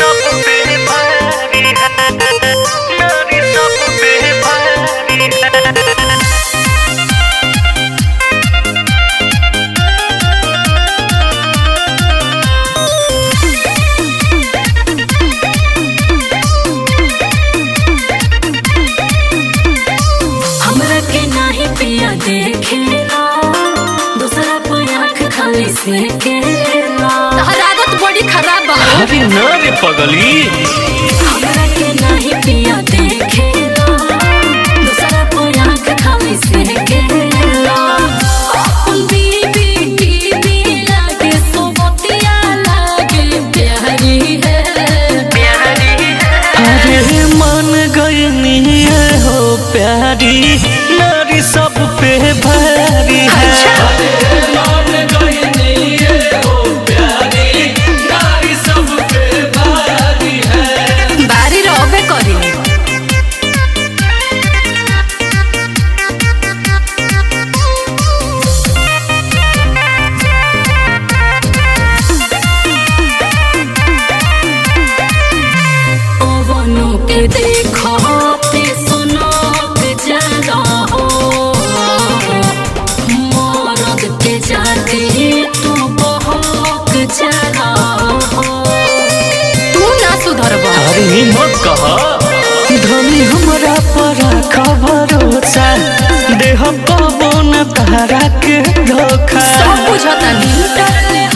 सब पे भारी है, नारी सब पे भारी है। पिया देखेला दूसरा पे आँख खाली से केला तहर आदत बड़ी खराब बा। अरे ना रे पगली, हमरा के नहीं पिया देखेला दूसरा पे आँख खाली से केला अपन बीबी टीवी लागे सोबतिया लागे प्यारी है, प्यारी है। अरे मान गई हो प्यारी, नारी सब पे भारी है। मान गई हो प्यारी, नारी सब पे भारी है। बारी रहबे करी ओवनों के देखो ते सुनो के जाना हो मौरद के जाते तू बहुत जाना हो तू ना सुधरबा। अरे मत कहा धनी हमरा पर भरोसा देह पवन तारा के धोखा सब बुझता नहीं